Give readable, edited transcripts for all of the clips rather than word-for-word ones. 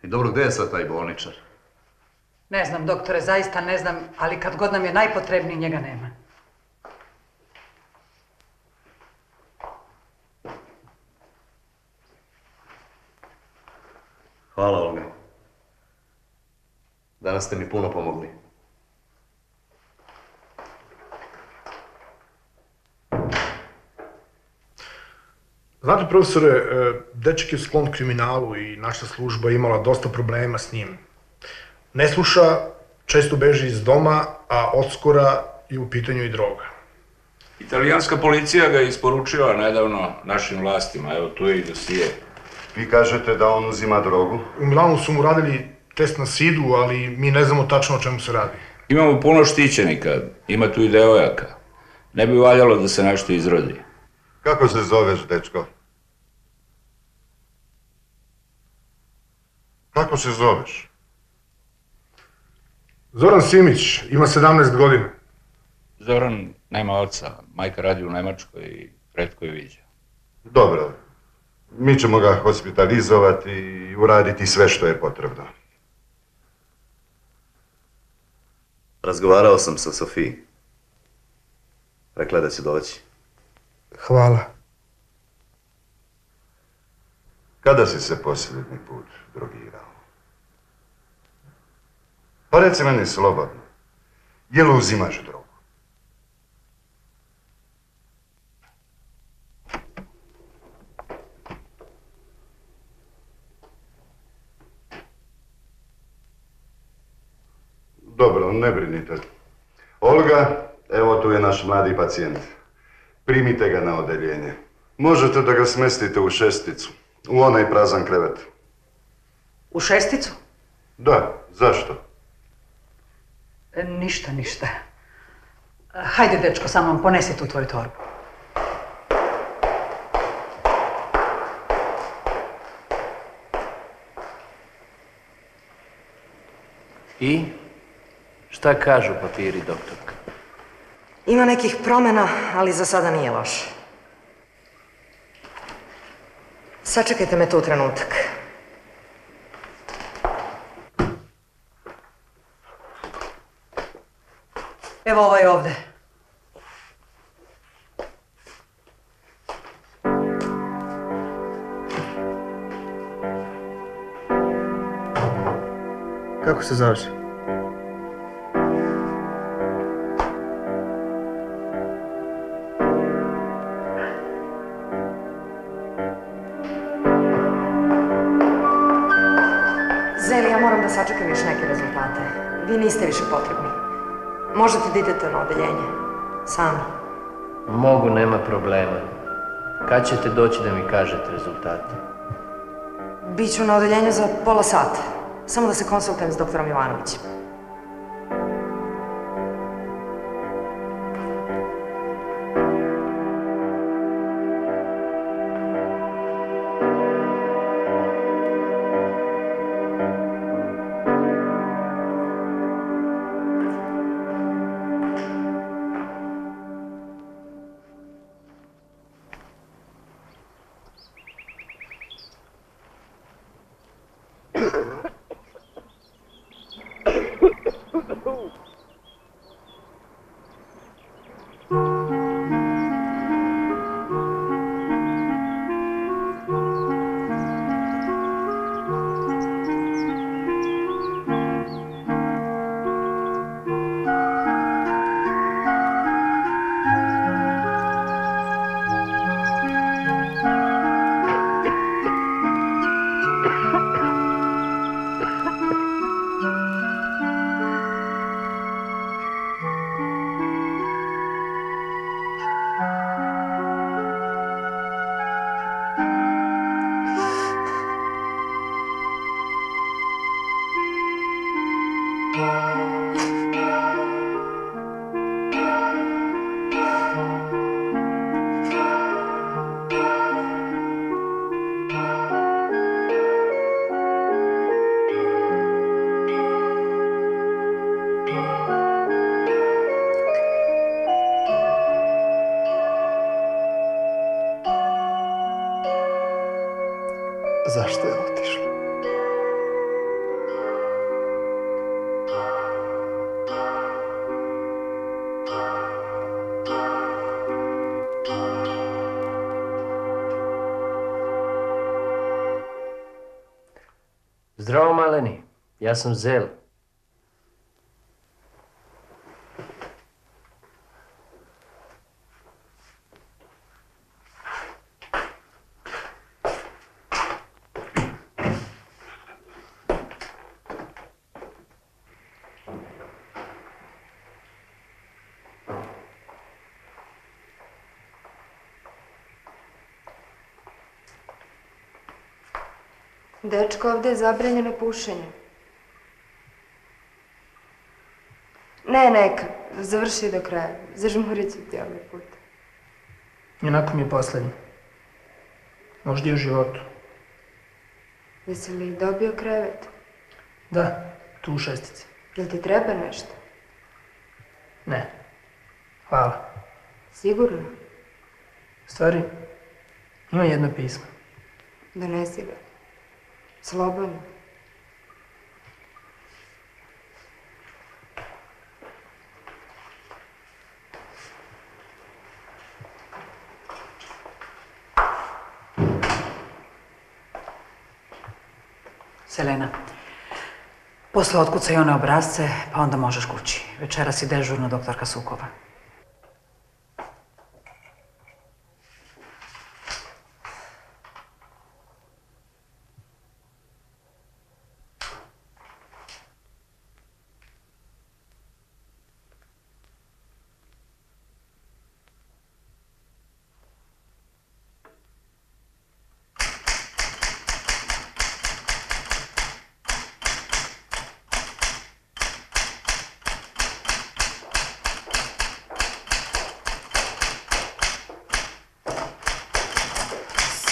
I dobro, gde je sad taj bolničar? Ne znam, doktore, zaista ne znam, ali kad god nam je najpotrebniji, njega nema. Hvala, Olga. Danas ste mi puno pomogli. Znate, profesore, dečak je sklon kriminalu i naša služba je imala dosta problema s njim. Ne sluša, često beži iz doma, a odskora je u pitanju i droga. Italijanska policija ga je isporučila nedavno našim vlastima, evo tu je i dosije. Vi kažete da on uzima drogu? U Milanu su mu radili test na sidu, ali mi ne znamo tačno o čemu se radi. Imamo puno štićenika, ima tu i devojaka. Ne bi valjalo da se nešto izrodi. Kako se zoveš, dečko? Kako se zoveš? Zoran Simić, ima 17 godina. Zoran nema oca, majka radi u Nemačkoj i retko je viđa. Dobro. Mi ćemo ga hospitalizovati i uraditi sve što je potrebno. Razgovarao sam sa Sofiji. Rekla da će doći. Hvala. Kada si se posljednji put drogirao? Pa reci meni slobodno. Je li uzimaš drogu? Dobro, ne brinite. Olga, evo tu je naš mladi pacijent. Primite ga na odeljenje. Možete da ga smestite u šesticu, u onaj prazan krevet. U šesticu? Da, zašto? Ništa, ništa. Hajde, dečko, sa mnom, ponesi tu tvoju torbu. I? Šta kažu papiri, doktorka? Ima nekih promjena, ali za sada nije loše. Sačekajte me tu trenutak. Evo ovaj ovde. Kako se zoveš? Zeli, ja moram da sačekam još neke rezultate. Vi niste više potrebni. Možete da idete na odeljenje. Sami. Mogu, nema problema. Kad ćete doći da mi kažete rezultate? Biću na odeljenju za pola sata. Samo da se konsultujem s doktorom Jovanovićem. Zašto je otišla? Zdravo, maleni. Ja sam Zel. Dečko, ovdje je zabranjeno pušenje. Ne, neka. Završi do kraja. Zažmurit ću ti ovaj put. Onako mi je posljednji. Možda i u životu. Jesi li dobio krevet? Da, tu u 6. Jel ti treba nešto? Ne. Hvala. Sigurno? Stvari, ima jedno pismo. Donesi ga. Slobodno. Selena, posle otkucaj one obrazce, pa onda možeš kući. Večeras si dežurna doktorka Sukova.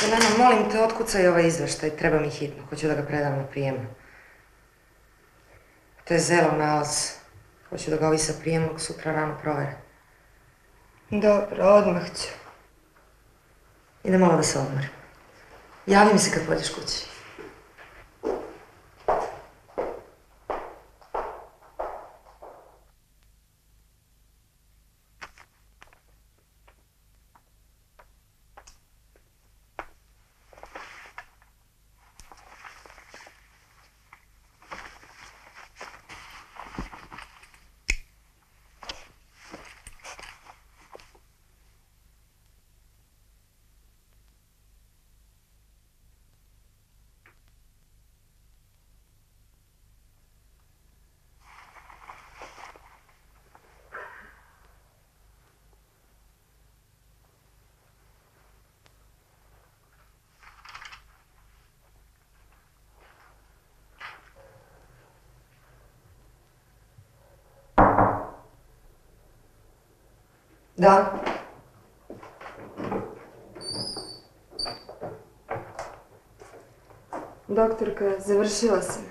Selena, molim te, otkucaj ovaj izveštaj. Treba mi hitno. Hoću da ga predam na prijemu. To je Zelov nalaz. Hoću da ga ovi sa prijemnog sutra rano provere. Dobro, odmah ću. Idem malo da se odmorim. Javi mi se kad pođeš kući. Da. Doktorka, završila sam.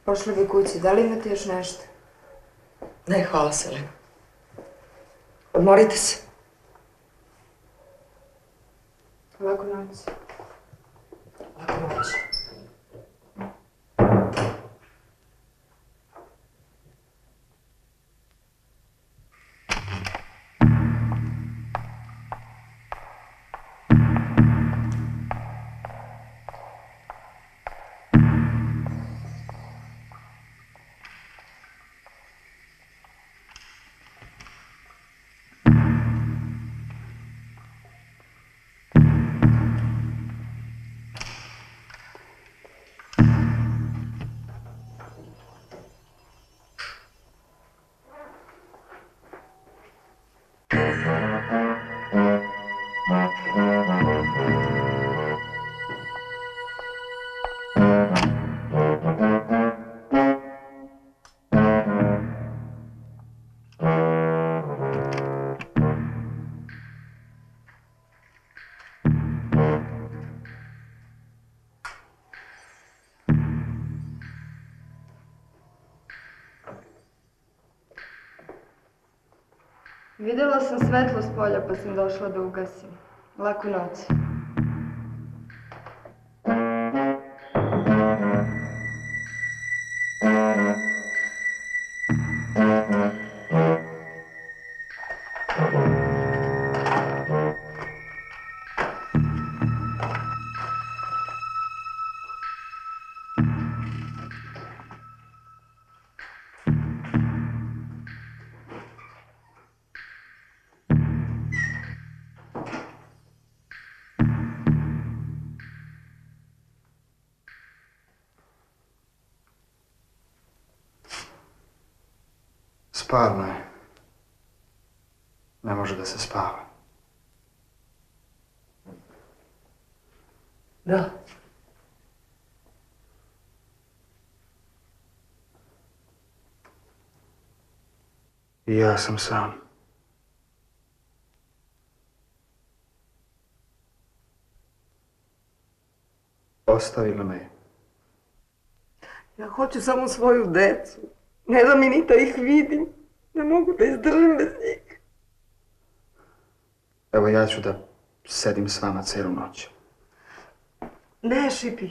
Pošla bi kući. Da li imate još nešto? Ne, hvala, Selena. Odmorite se. Laku noć. Laku noć. Vidjela sam svetlo s polja pa sam došla da ugasim. Laku noć. Sparno je. Ne može da se spava. Da. I ja sam sam. Ostavila me. Ja hoću samo svoju decu. Ne da mi ni da ih vidim. Ne mogu da izdržim bez njih. Evo ja ću da sedim s vama cijelu noć. Ne, Šipi.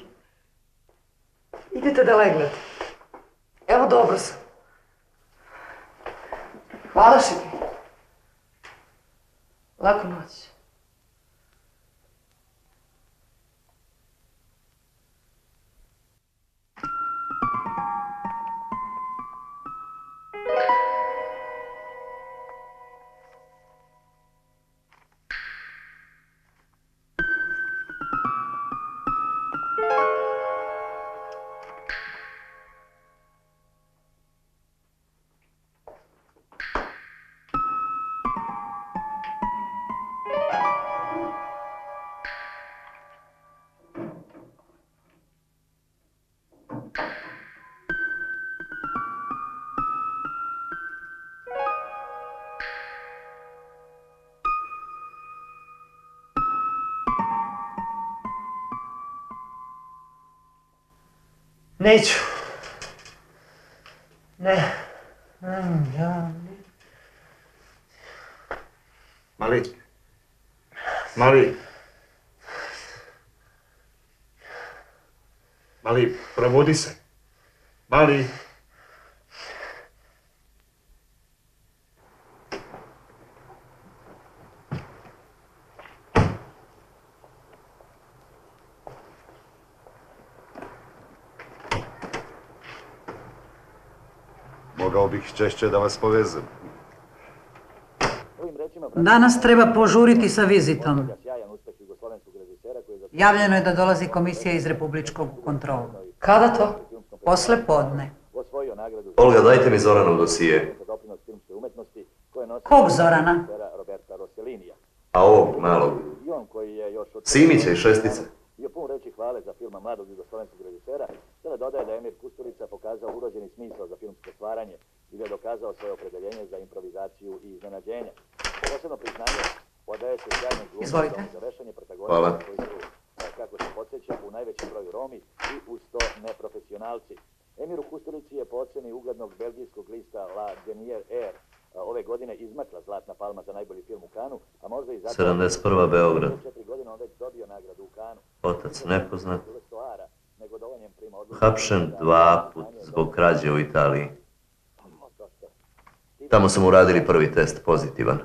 Idite da legnete. Evo dobro sam. Hvala, Šipi. Laku noć. Neću. Ne. Mali. Mali. Mali, probudi se. Mali. Mogao bih češće da vas povezem. Danas treba požuriti sa vizitom. Javljeno je da dolazi komisija iz Republičkog kontrolu. Kada to? Posle podne. Olga, dajte mi Zoranov dosije. Kog Zorana? A ovog malog. Simića i Šestice. Bio pun reći hvale za filma mladog jugoslovenskog režisera, sada dodaje da je Emir Kusturica pokazao urođeni smisao za filmsko stvaranje i da je dokazao svoje opredeljenje za improvizaciju i iznenađenje. Posebno priznanje odaje se sjajnog glumca za vešanje protagonista koji su, kako se podsjeća, u najvećem broju Romi i uz to neprofesionalci. Emiru Kusturici je po ocjeni uglednog belgijskog lista La Dernière Heure ove godine izmakla Zlatna palma za najbolji film u Kanu, a možda i zato 71. Beograd. 4 godine on već dobio nagradu u Kanu. Otac nepoznat. Hapšen 2 put zbog krađe u Italiji. Tamo su mu radili prvi test pozitivan.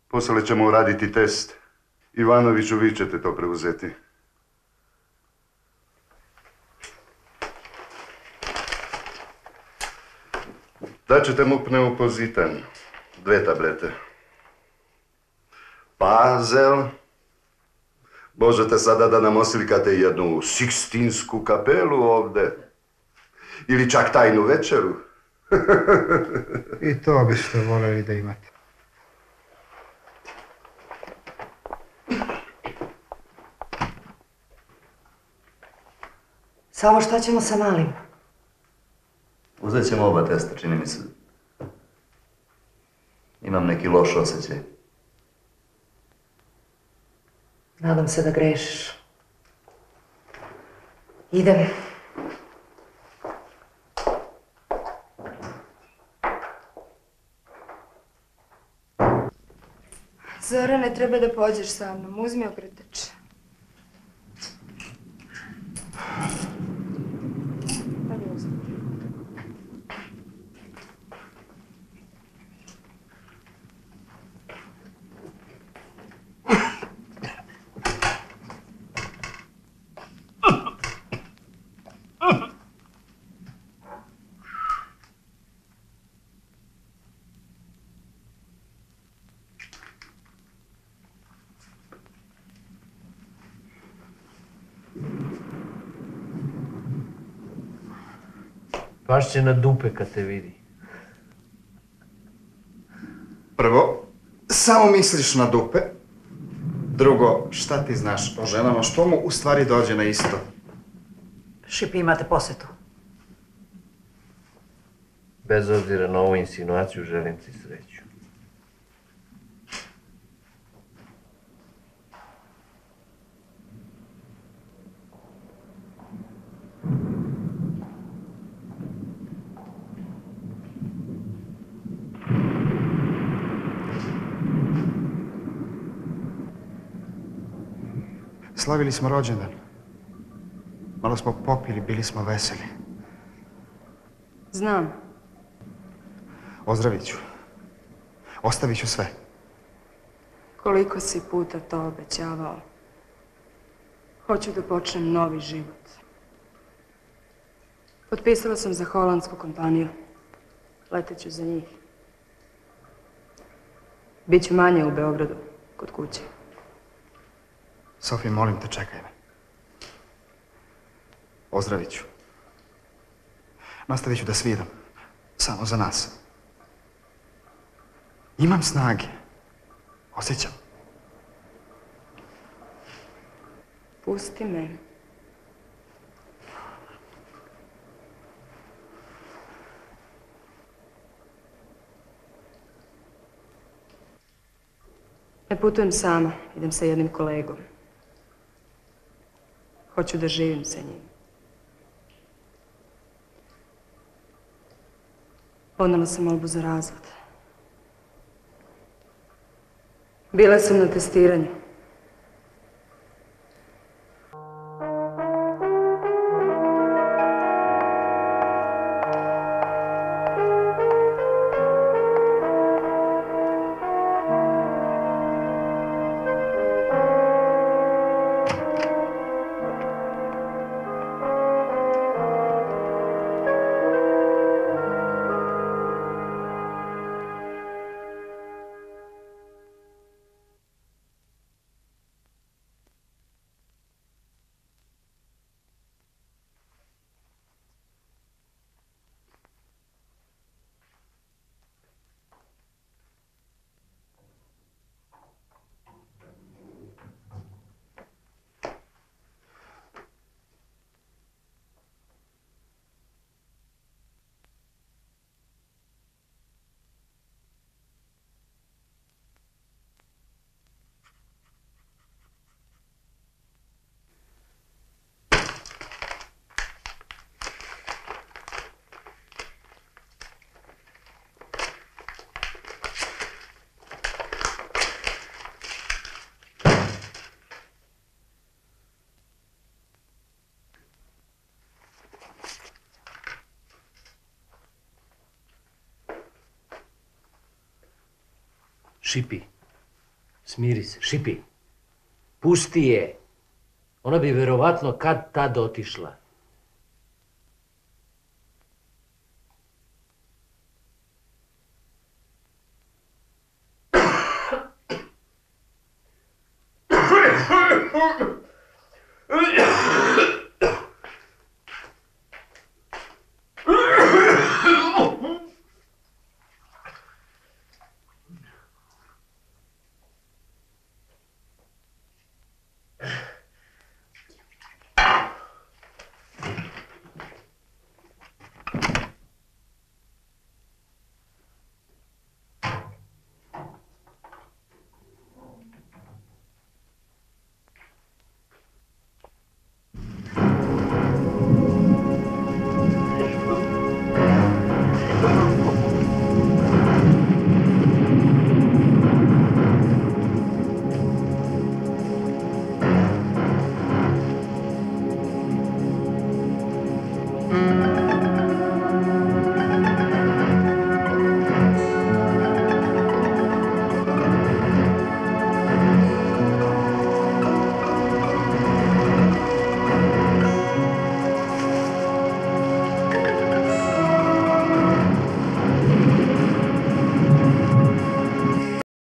Poslije ćemo uraditi test. Ivanoviću, vi ćete to preuzeti. Daćete mu pneumozitan, 2 tablete. Pazel. Možete sada da nam oslikate jednu Sikstinsku kapelu ovdje. Ili čak tajnu večeru. I to biste voljeli da imate. Samo šta ćemo sa malim? Uzet ćemo oba testa, čini mi se. Imam neki loš osjećaj. Nadam se da grešiš. Idem. Zorane, treba da pođeš sa mnom. Uzmi ogrtač. Baš će na dupe kad te vidi. Prvo, samo misliš na dupe. Drugo, šta ti znaš o ženama, što mu u stvari dođe na isto? Šipi, imate posjetu. Bez obzira na ovu insinuaciju, želim ti sreću. Slavili smo rođendan. Malo smo popili, bili smo veseli. Znam. Ozdravit ću. Ostavit ću sve. Koliko si puta to obećavao. Hoću da počnem novi život. Potpisala sam za holandsku kompaniju. Leteću za njih. Biću manje u Beogradu, kod kuće. Sofija, molim te, čekaj me. Ozdravit ću. Nastavit ću da svidam. Samo za nas. Imam snage. Osjećam. Pusti me. Ne putujem sama, idem sa jednim kolegom. Hoću da živim sa njim. Podnela sam molbu za razvod. Bila sam na testiranju. Šipi. Smiri se, Šipi. Pusti je. Ona bi verovatno kad tad otišla.